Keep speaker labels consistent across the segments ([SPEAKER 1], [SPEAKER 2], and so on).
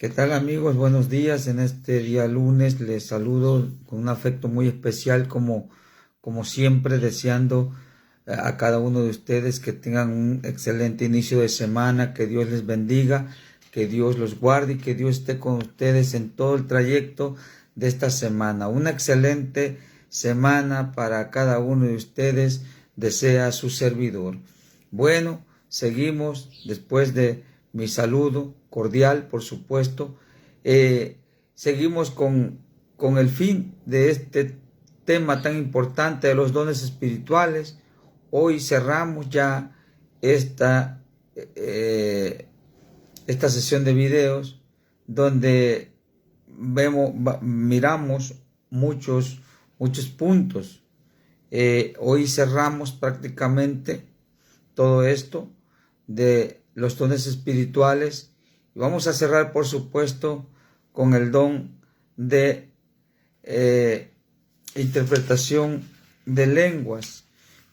[SPEAKER 1] ¿Qué tal, amigos? Buenos días. En este día lunes les saludo con un afecto muy especial como siempre, deseando a cada uno de ustedes que tengan un excelente inicio de semana, que Dios les bendiga, que Dios los guarde y que Dios esté con ustedes en todo el trayecto de esta semana. Una excelente semana para cada uno de ustedes, desea su servidor. Bueno, seguimos después de mi saludo cordial, por supuesto. Seguimos con el fin de este tema tan importante de los dones espirituales. Hoy cerramos ya esta sesión de videos donde miramos muchos puntos. Hoy cerramos prácticamente todo esto de los dones espirituales y vamos a cerrar, por supuesto, con el don de interpretación de lenguas.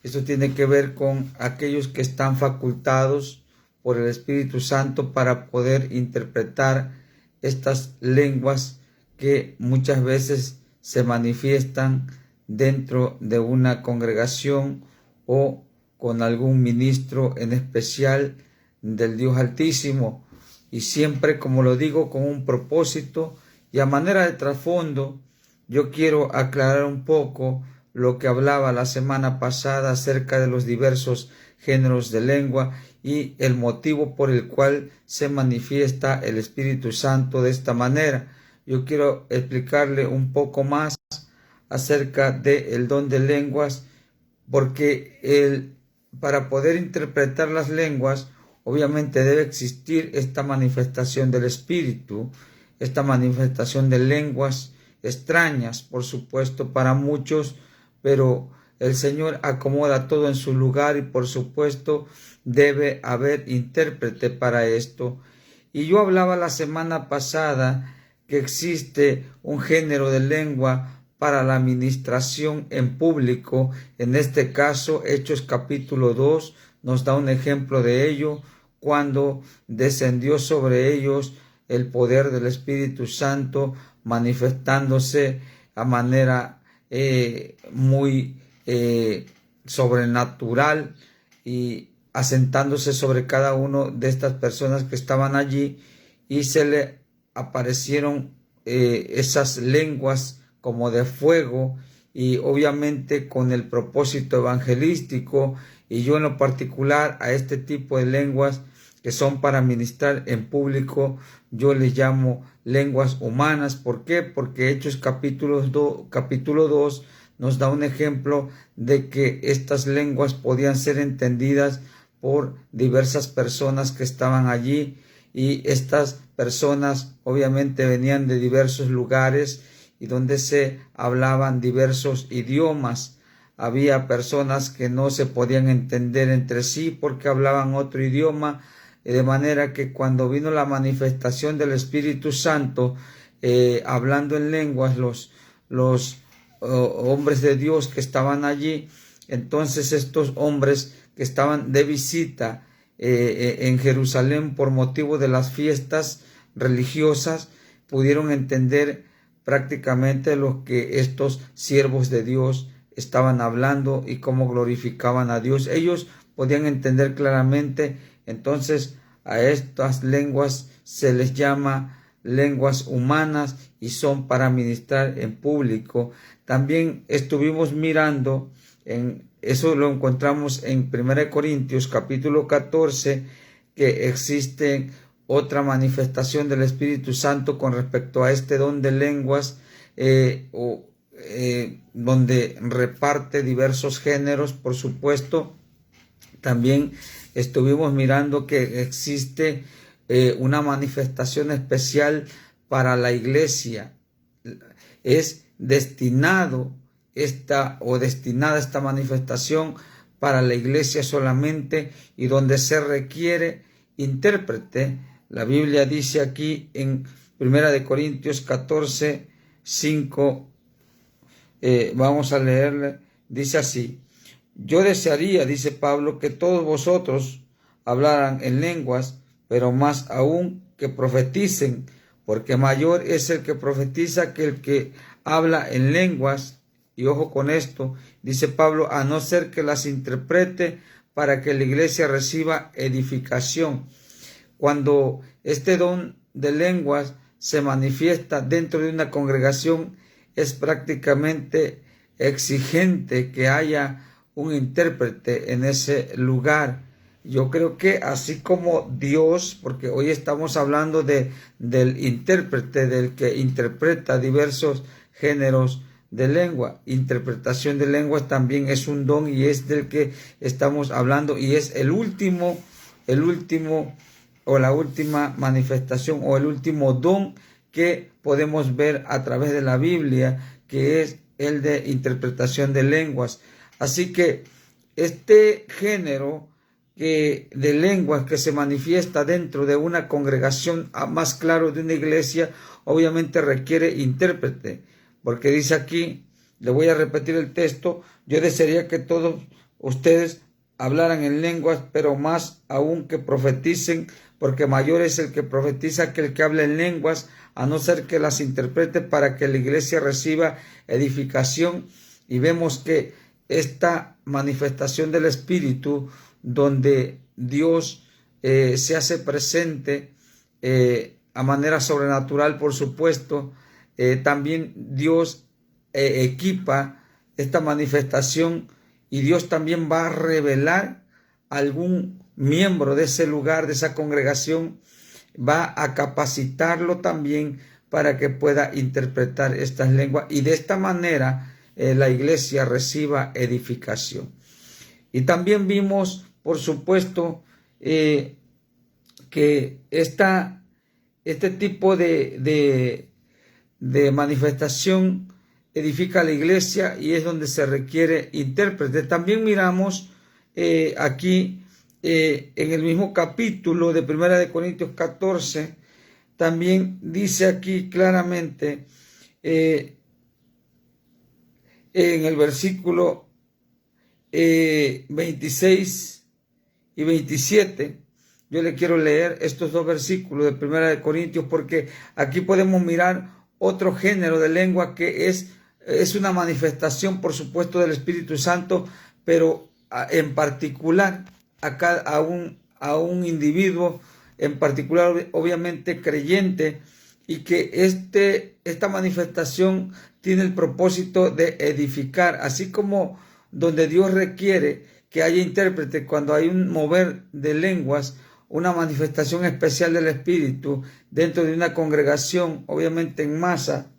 [SPEAKER 1] Esto tiene que ver con aquellos que están facultados por el Espíritu Santo para poder interpretar estas lenguas que muchas veces se manifiestan dentro de una congregación o con algún ministro en especial del Dios Altísimo, y siempre, como lo digo, con un propósito. Y a manera de trasfondo, yo quiero aclarar un poco lo que hablaba la semana pasada acerca de los diversos géneros de lengua y el motivo por el cual se manifiesta el Espíritu Santo de esta manera. Yo quiero explicarle un poco más acerca del don de lenguas, porque para poder interpretar las lenguas, obviamente debe existir esta manifestación del Espíritu, esta manifestación de lenguas extrañas, por supuesto, para muchos, pero el Señor acomoda todo en su lugar y, por supuesto, debe haber intérprete para esto. Y yo hablaba la semana pasada que existe un género de lengua para la administración en público. En este caso, Hechos capítulo 2 nos da un ejemplo de ello, cuando descendió sobre ellos el poder del Espíritu Santo, manifestándose a manera muy sobrenatural y asentándose sobre cada uno de estas personas que estaban allí, y se le aparecieron esas lenguas como de fuego, y obviamente con el propósito evangelístico. Y yo en lo particular a este tipo de lenguas que son para ministrar en público, yo les llamo lenguas humanas. ¿Por qué? Porque Hechos capítulo 2 nos da un ejemplo de que estas lenguas podían ser entendidas por diversas personas que estaban allí, y estas personas obviamente venían de diversos lugares y donde se hablaban diversos idiomas. Había personas que no se podían entender entre sí porque hablaban otro idioma, de manera que cuando vino la manifestación del Espíritu Santo, hablando en lenguas los hombres de Dios que estaban allí, entonces estos hombres que estaban de visita en Jerusalén por motivo de las fiestas religiosas, pudieron entender prácticamente lo que estos siervos de Dios estaban hablando y cómo glorificaban a Dios. Ellos podían entender claramente. Entonces a estas lenguas se les llama lenguas humanas y son para ministrar en público. También estuvimos mirando, eso lo encontramos en 1 Corintios capítulo 14, que existe otra manifestación del Espíritu Santo con respecto a este don de lenguas, donde reparte diversos géneros, por supuesto. También estuvimos mirando que existe una manifestación especial para la iglesia. Es destinada esta manifestación para la iglesia solamente, y donde se requiere intérprete. La Biblia dice aquí en 1 Corintios 14, 5, vamos a leerle, dice así: yo desearía, dice Pablo, que todos vosotros hablaran en lenguas, pero más aún que profeticen, porque mayor es el que profetiza que el que habla en lenguas. Y ojo con esto, dice Pablo, a no ser que las interprete para que la iglesia reciba edificación. Cuando este don de lenguas se manifiesta dentro de una congregación, es prácticamente exigente que haya un intérprete en ese lugar. Yo creo que así como Dios, porque hoy estamos hablando del intérprete, del que interpreta diversos géneros de lengua. Interpretación de lenguas también es un don y es del que estamos hablando y es el último o la última manifestación o el último don que podemos ver a través de la Biblia, que es el de interpretación de lenguas. Así que este género de lenguas que se manifiesta dentro de una congregación, más claro de una iglesia, obviamente requiere intérprete, porque dice aquí, le voy a repetir el texto, yo desearía que todos ustedes hablaran en lenguas, pero más aún que profeticen, porque mayor es el que profetiza que el que habla en lenguas, a no ser que las interprete para que la iglesia reciba edificación. Y vemos que esta manifestación del Espíritu, donde Dios se hace presente a manera sobrenatural, por supuesto, también Dios equipa esta manifestación y Dios también va a revelar a algún miembro de ese lugar, de esa congregación, va a capacitarlo también para que pueda interpretar estas lenguas y de esta manera la iglesia reciba edificación. Y también vimos, por supuesto, que este tipo de manifestación edifica la iglesia y es donde se requiere intérprete. También miramos aquí en el mismo capítulo de 1 de Corintios 14, también dice aquí claramente en el versículo 26 y 27, yo le quiero leer estos dos versículos de 1 de Corintios porque aquí podemos mirar otro género de lengua que es una manifestación, por supuesto, del Espíritu Santo, pero en particular a un individuo, en particular, obviamente, creyente, y que esta manifestación tiene el propósito de edificar, así como donde Dios requiere que haya intérprete cuando hay un mover de lenguas, una manifestación especial del Espíritu dentro de una congregación, obviamente en masa,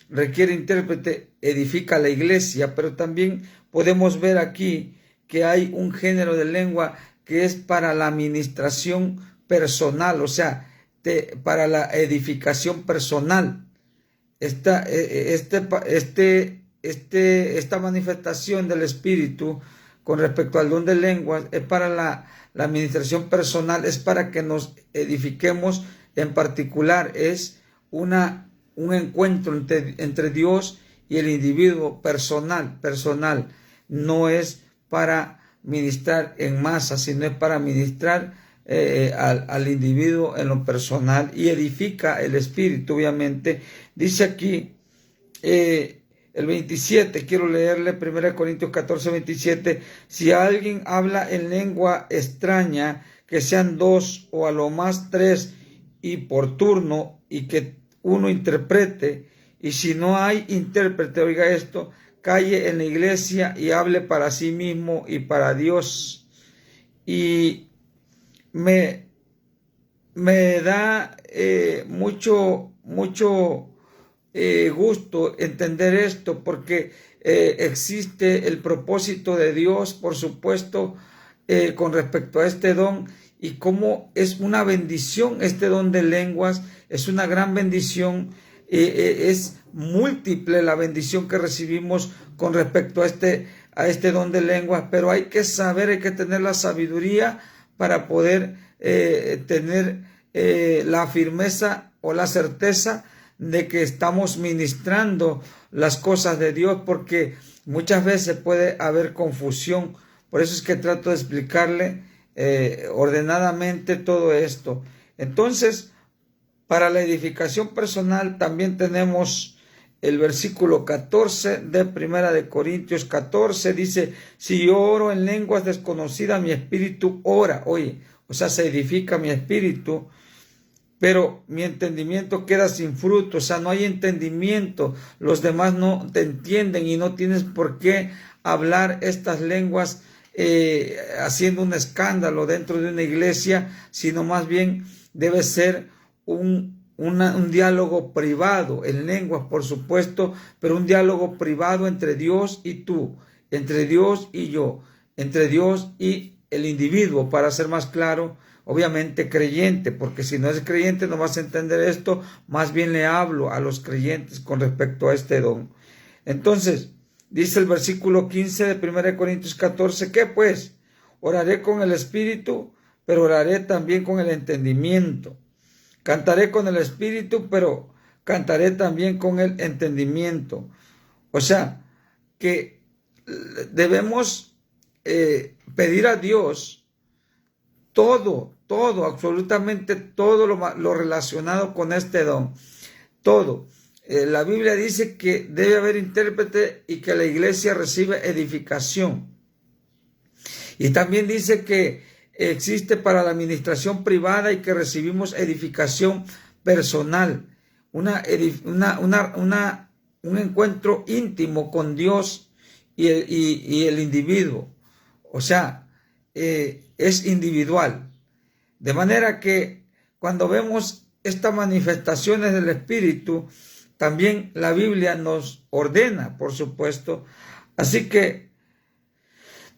[SPEAKER 1] requiere intérprete, edifica la iglesia, pero también podemos ver aquí que hay un género de lengua que es para la administración personal, o sea, para la edificación personal. Esta manifestación del Espíritu con respecto al don de lenguas es para la administración personal, es para que nos edifiquemos en particular, es un encuentro entre Dios y el individuo personal, no es para ministrar en masa, sino es para ministrar al individuo en lo personal y edifica el espíritu, obviamente. Dice aquí el 27, quiero leerle 1 Corintios 14, 27, si alguien habla en lengua extraña, que sean 2 o a lo más 3 y por turno, y que uno interprete, y si no hay intérprete, oiga esto, calle en la iglesia y hable para sí mismo y para Dios. Y me da mucho gusto entender esto, porque existe el propósito de Dios, por supuesto, con respecto a este don, y cómo es una bendición este don de lenguas, es una gran bendición, es múltiple la bendición que recibimos con respecto a este don de lenguas, pero hay que saber, hay que tener la sabiduría para poder tener la firmeza o la certeza de que estamos ministrando las cosas de Dios, porque muchas veces puede haber confusión. Por eso es que trato de explicarle ordenadamente todo esto. Entonces, Para la edificación personal también tenemos el versículo 14 de Primera de Corintios 14, dice, si yo oro en lenguas desconocidas, mi espíritu ora. Oye, o sea, se edifica mi espíritu, pero mi entendimiento queda sin fruto, o sea, no hay entendimiento, los demás no te entienden y no tienes por qué hablar estas lenguas haciendo un escándalo dentro de una iglesia, sino más bien debe ser un diálogo privado, en lenguas por supuesto, pero un diálogo privado entre Dios y tú, entre Dios y yo, entre Dios y el individuo, para ser más claro. Obviamente creyente, porque si no es creyente no vas a entender esto, más bien le hablo a los creyentes con respecto a este don. Entonces, dice el versículo 15 de 1 Corintios 14, ¿qué pues? Oraré con el espíritu, pero oraré también con el entendimiento. Cantaré con el espíritu, pero cantaré también con el entendimiento. O sea, que debemos pedir a Dios todo, absolutamente todo lo relacionado con este don. Todo. La Biblia dice que debe haber intérprete y que la iglesia recibe edificación. Y también dice que existe para la administración privada y que recibimos edificación personal. Un encuentro íntimo con Dios y el individuo. O sea, es individual. De manera que cuando vemos estas manifestaciones del Espíritu, también la Biblia nos ordena, por supuesto. Así que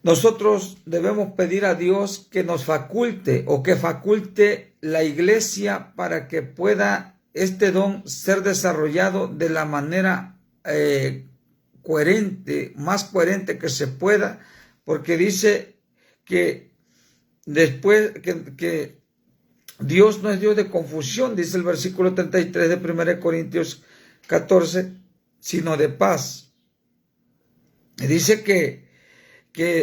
[SPEAKER 1] nosotros debemos pedir a Dios que nos faculte o que faculte la iglesia para que pueda este don ser desarrollado de la manera coherente, más coherente que se pueda, porque dice que después que Dios no es Dios de confusión, dice el versículo 33 de 1 Corintios 14, sino de paz. Y dice que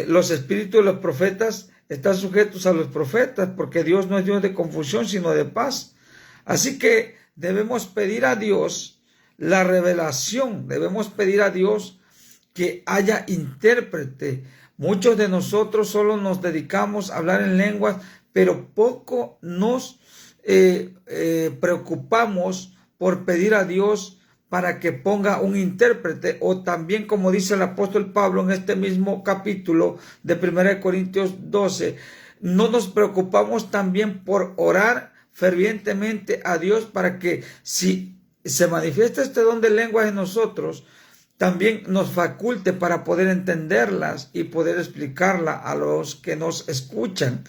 [SPEAKER 1] los espíritus de los profetas están sujetos a los profetas, porque Dios no es Dios de confusión, sino de paz. Así que debemos pedir a Dios la revelación, debemos pedir a Dios que haya intérprete. Muchos de nosotros solo nos dedicamos a hablar en lenguas, pero poco nos preocupamos por pedir a Dios para que ponga un intérprete, o también como dice el apóstol Pablo en este mismo capítulo de 1 Corintios 12, no nos preocupamos también por orar fervientemente a Dios para que si se manifiesta este don de lenguas en nosotros, también nos faculte para poder entenderlas y poder explicarla a los que nos escuchan.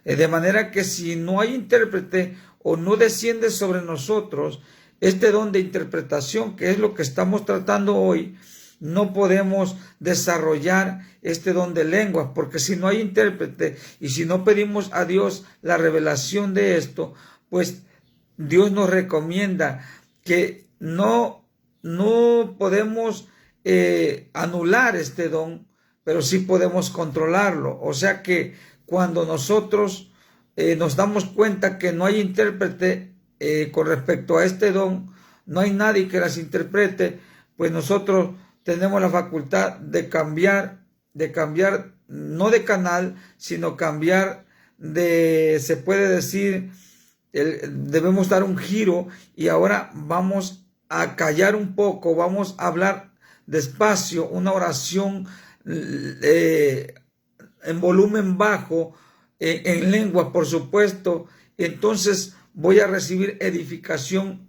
[SPEAKER 1] De manera que si no hay intérprete o no desciende sobre nosotros este don de interpretación, que es lo que estamos tratando hoy, no podemos desarrollar este don de lenguas, porque si no hay intérprete y si no pedimos a Dios la revelación de esto, pues Dios nos recomienda que no podemos anular este don, pero sí podemos controlarlo. O sea que cuando nosotros nos damos cuenta que no hay intérprete con respecto a este don, no hay nadie que las interprete, pues nosotros tenemos la facultad de cambiar, no de canal, sino cambiar se puede decir, debemos dar un giro y ahora vamos a callar un poco, vamos a hablar despacio, una oración en volumen bajo, en lengua, por supuesto. Entonces voy a recibir edificación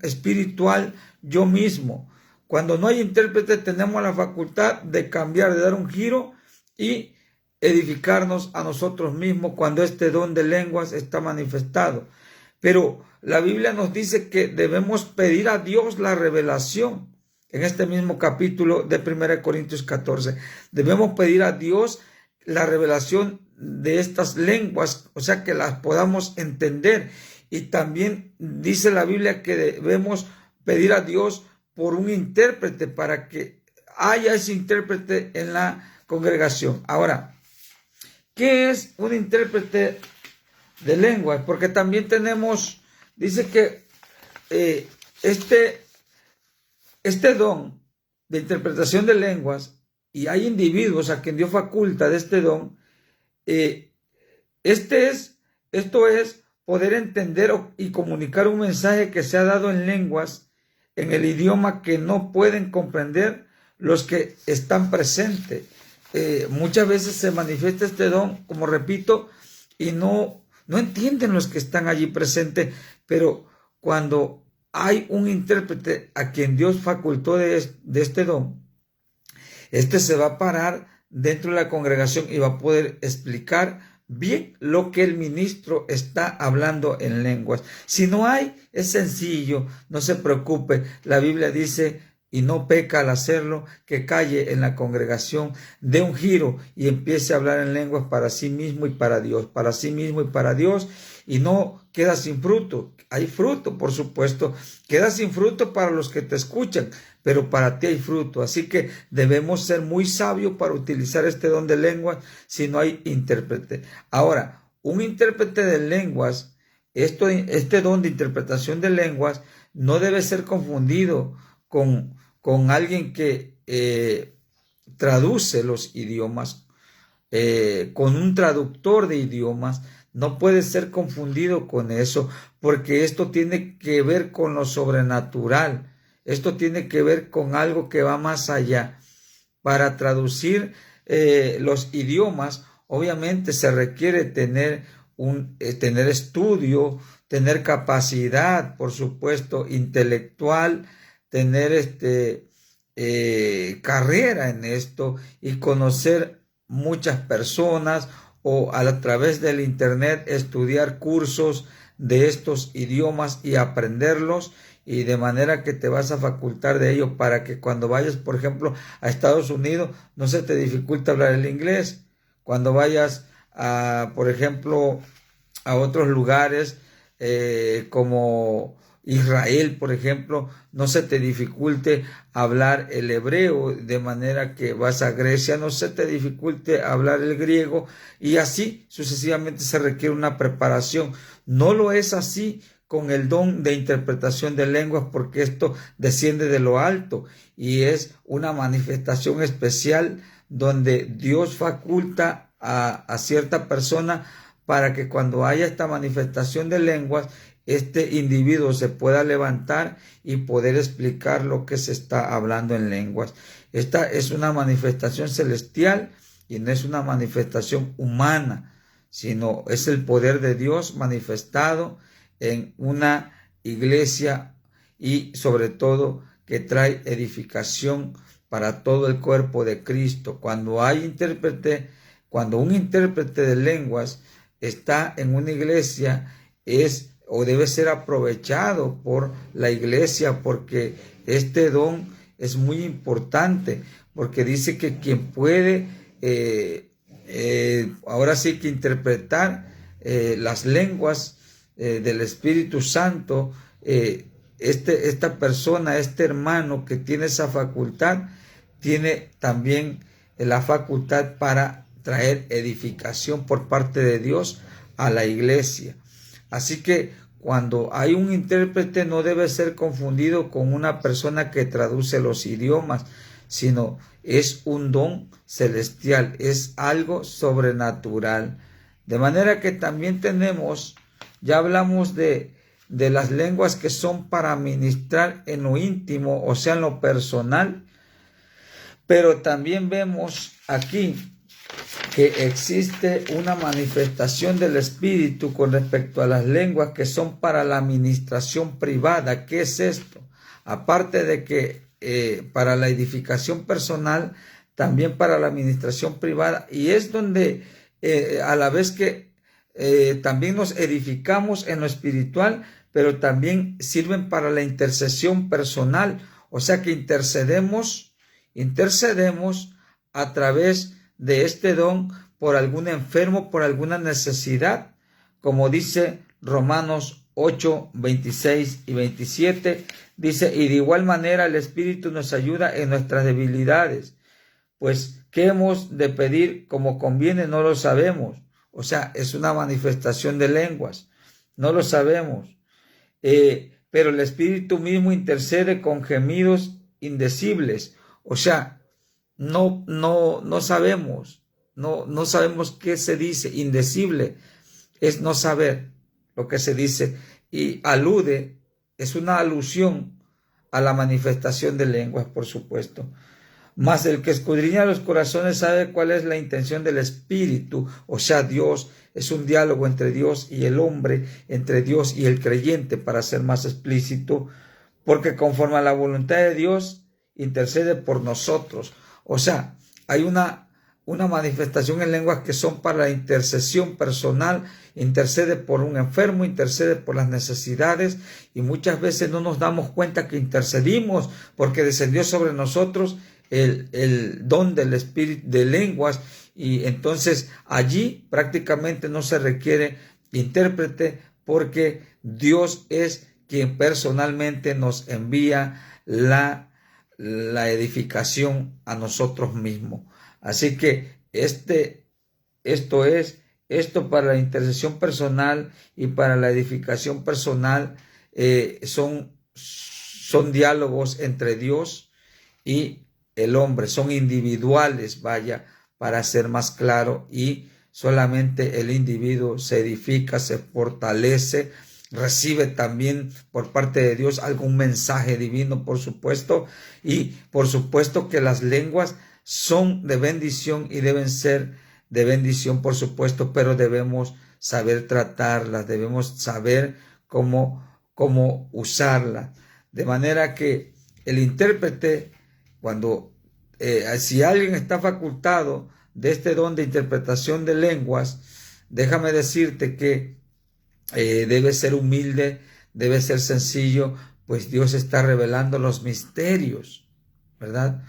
[SPEAKER 1] espiritual yo mismo. Cuando no hay intérprete, tenemos la facultad de cambiar, de dar un giro y edificarnos a nosotros mismos cuando este don de lenguas está manifestado. Pero la Biblia nos dice que debemos pedir a Dios la revelación. En este mismo capítulo de 1 Corintios 14, debemos pedir a Dios la revelación de estas lenguas, o sea, que las podamos entender. Y también dice la Biblia que debemos pedir a Dios por un intérprete, para que haya ese intérprete en la congregación. Ahora, ¿qué es un intérprete de lenguas? Porque también tenemos dice que este don de interpretación de lenguas, y hay individuos a quien Dios faculta de este don, esto es poder entender y comunicar un mensaje que se ha dado en lenguas, en el idioma que no pueden comprender los que están presentes. Muchas veces se manifiesta este don, como repito, y no entienden los que están allí presentes, pero cuando hay un intérprete a quien Dios facultó de este don, se va a parar dentro de la congregación y va a poder explicar bien lo que el ministro está hablando en lenguas. Si no hay, es sencillo, no se preocupe. La Biblia dice, y no peca al hacerlo, que calle en la congregación, dé un giro y empiece a hablar en lenguas para sí mismo y para Dios, para sí mismo y para Dios, y no queda sin fruto. Hay fruto, por supuesto, queda sin fruto para los que te escuchan, pero para ti hay fruto. Así que debemos ser muy sabios para utilizar este don de lenguas si no hay intérprete. Ahora, un intérprete de lenguas, este don de interpretación de lenguas no debe ser confundido con alguien que traduce los idiomas, con un traductor de idiomas. No puede ser confundido con eso, porque esto tiene que ver con lo sobrenatural. Esto tiene que ver con algo que va más allá. Para traducir los idiomas, obviamente se requiere tener estudio, tener capacidad, por supuesto, intelectual, tener carrera en esto y conocer muchas personas, o a través del internet estudiar cursos de estos idiomas y aprenderlos, y de manera que te vas a facultar de ello para que cuando vayas, por ejemplo, a Estados Unidos, no se te dificulte hablar el inglés. Cuando vayas por ejemplo, a otros lugares como Israel, por ejemplo, no se te dificulte hablar el hebreo, de manera que vas a Grecia, no se te dificulte hablar el griego, y así sucesivamente se requiere una preparación. No lo es así con el don de interpretación de lenguas, porque esto desciende de lo alto y es una manifestación especial donde Dios faculta a cierta persona para que cuando haya esta manifestación de lenguas, este individuo se pueda levantar y poder explicar lo que se está hablando en lenguas. Esta es una manifestación celestial y no es una manifestación humana, sino es el poder de Dios manifestado en una iglesia, y sobre todo que trae edificación para todo el cuerpo de Cristo. Cuando un intérprete de lenguas está en una iglesia, o debe ser aprovechado por la iglesia, porque este don es muy importante, porque dice que quien puede ahora sí que interpretar las lenguas del Espíritu Santo, esta persona, este hermano que tiene esa facultad, tiene también la facultad para traer edificación por parte de Dios a la iglesia. Así que cuando hay un intérprete, no debe ser confundido con una persona que traduce los idiomas, sino es un don celestial, es algo sobrenatural. De manera que también ya hablamos de las lenguas que son para ministrar en lo íntimo, o sea, en lo personal, pero también vemos aquí que existe una manifestación del Espíritu con respecto a las lenguas que son para la administración privada. ¿Qué es esto? Aparte de que para la edificación personal, también para la administración privada, y es donde a la vez que también nos edificamos en lo espiritual, pero también sirven para la intercesión personal, o sea que intercedemos a través de este don por algún enfermo, por alguna necesidad, como dice Romanos 8, 26 y 27, dice, y de igual manera el Espíritu nos ayuda en nuestras debilidades, pues ¿qué hemos de pedir como conviene? No lo sabemos. O sea, es una manifestación de lenguas, no lo sabemos. pero el Espíritu mismo intercede con gemidos indecibles. O sea, no sabemos, no sabemos qué se dice. Indecible es no saber lo que se dice, y es una alusión a la manifestación de lenguas, por supuesto. Mas el que escudriña los corazones sabe cuál es la intención del Espíritu, o sea, Dios. Es un diálogo entre Dios y el hombre, entre Dios y el creyente, para ser más explícito, porque conforme a la voluntad de Dios intercede por nosotros. O sea, hay una manifestación en lenguas que son para la intercesión personal. Intercede por un enfermo, intercede por las necesidades, y muchas veces no nos damos cuenta que intercedimos porque descendió sobre nosotros el don del espíritu de lenguas, y entonces allí prácticamente no se requiere intérprete, porque Dios es quien personalmente nos envía la edificación a nosotros mismos. Así que esto para la intercesión personal y para la edificación personal son diálogos entre Dios y el hombre, son individuales, vaya, para ser más claro, y solamente el individuo se edifica, se fortalece, recibe también por parte de Dios algún mensaje divino, por supuesto, y por supuesto que las lenguas son de bendición y deben ser de bendición, por supuesto, pero debemos saber tratarlas, debemos saber cómo usarlas, de manera que el intérprete, si alguien está facultado de este don de interpretación de lenguas, déjame decirte que debe ser humilde, debe ser sencillo, pues Dios está revelando los misterios, ¿verdad?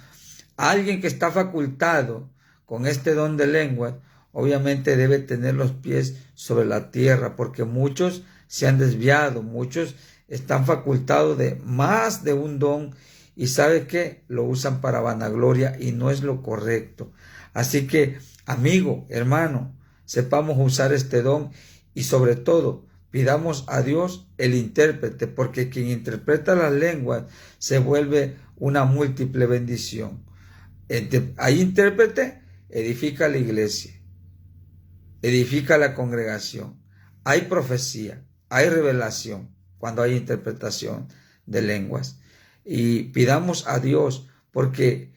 [SPEAKER 1] Alguien que está facultado con este don de lenguas, obviamente debe tener los pies sobre la tierra, porque muchos se han desviado, muchos están facultados de más de un don, y sabe que lo usan para vanagloria y no es lo correcto. Así que, amigo, hermano, sepamos usar este don, y sobre todo pidamos a Dios el intérprete, porque quien interpreta las lenguas se vuelve una múltiple bendición. Hay intérprete, edifica la iglesia, edifica la congregación. Hay profecía, hay revelación cuando hay interpretación de lenguas. Y pidamos a Dios, porque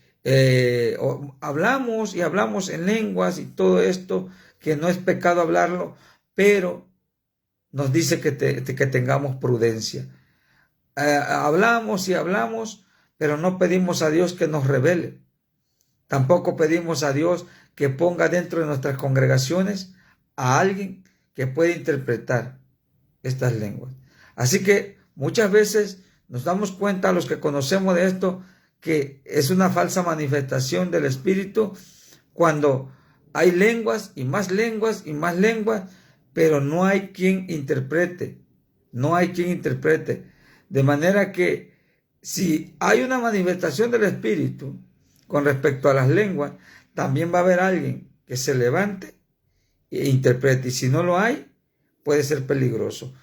[SPEAKER 1] hablamos en lenguas y todo esto, que no es pecado hablarlo, pero nos dice que tengamos prudencia. Hablamos, pero no pedimos a Dios que nos revele. Tampoco pedimos a Dios que ponga dentro de nuestras congregaciones a alguien que pueda interpretar estas lenguas. Así que muchas veces nos damos cuenta, los que conocemos de esto, que es una falsa manifestación del Espíritu cuando hay lenguas y más lenguas y más lenguas, pero no hay quien interprete. No hay quien interprete. De manera que si hay una manifestación del Espíritu con respecto a las lenguas, también va a haber alguien que se levante e interprete. Y si no lo hay, puede ser peligroso.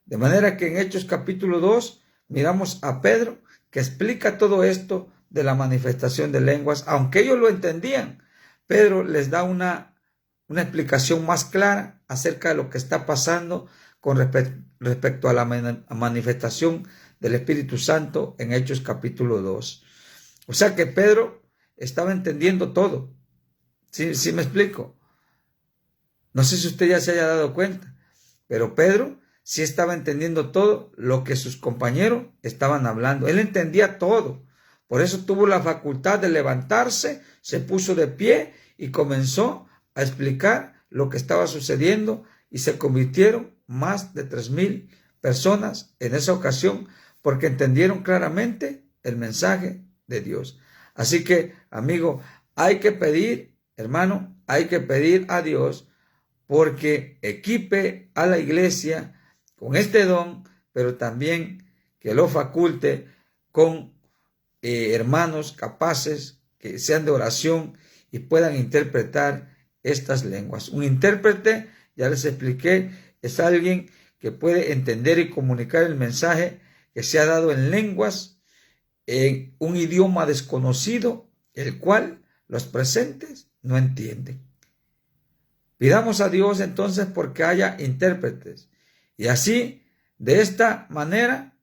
[SPEAKER 1] De manera que en Hechos capítulo 2 miramos a Pedro, que explica todo esto de la manifestación de lenguas. Aunque ellos lo entendían, Pedro les da una explicación más clara acerca de lo que está pasando con respecto a la manifestación del Espíritu Santo en Hechos capítulo 2. O sea que Pedro estaba entendiendo todo. ¿Sí me explico? No sé si usted ya se haya dado cuenta, pero Pedro sí estaba entendiendo todo lo que sus compañeros estaban hablando. Él entendía todo. Por eso tuvo la facultad de levantarse, se puso de pie y comenzó a explicar lo que estaba sucediendo, y se convirtieron más de 3,000 personas en esa ocasión, porque entendieron claramente el mensaje de Dios. Así que, amigo, hay que pedir, hermano, hay que pedir a Dios porque equipe a la iglesia con este don, pero también que lo faculte con hermanos capaces, que sean de oración y puedan interpretar estas lenguas. Un intérprete, ya les expliqué, es alguien que puede entender y comunicar el mensaje que se ha dado en lenguas, en un idioma desconocido, el cual los presentes no entienden. Pidamos a Dios entonces porque haya intérpretes. Y así, de esta manera,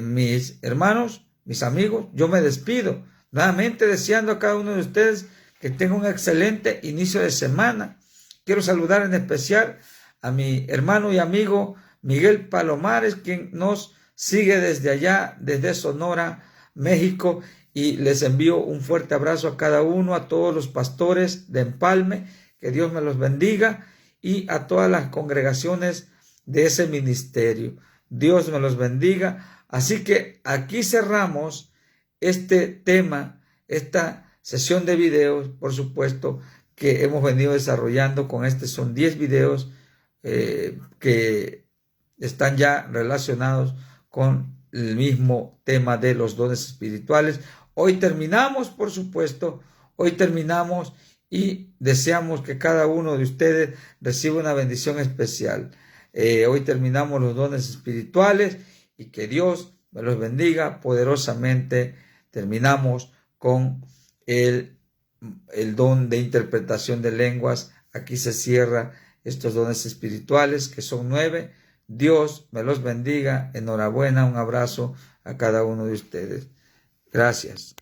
[SPEAKER 1] mis hermanos, mis amigos, yo me despido, nuevamente deseando a cada uno de ustedes que tenga un excelente inicio de semana. Quiero saludar en especial a mi hermano y amigo Miguel Palomares, quien nos sigue desde allá, desde Sonora, México, y les envío un fuerte abrazo a cada uno, a todos los pastores de Empalme, que Dios me los bendiga, y a todas las congregaciones de ese ministerio. Dios me los bendiga. Así que aquí cerramos este tema, esta sesión de videos, por supuesto, que hemos venido desarrollando con son 10 videos que están ya relacionados con el mismo tema de los dones espirituales. Hoy terminamos, por supuesto, y deseamos que cada uno de ustedes reciba una bendición especial. Hoy terminamos los dones espirituales y que Dios me los bendiga poderosamente. Terminamos con el don de interpretación de lenguas. Aquí se cierra estos dones espirituales, que son 9. Dios me los bendiga. Enhorabuena, un abrazo a cada uno de ustedes. Gracias.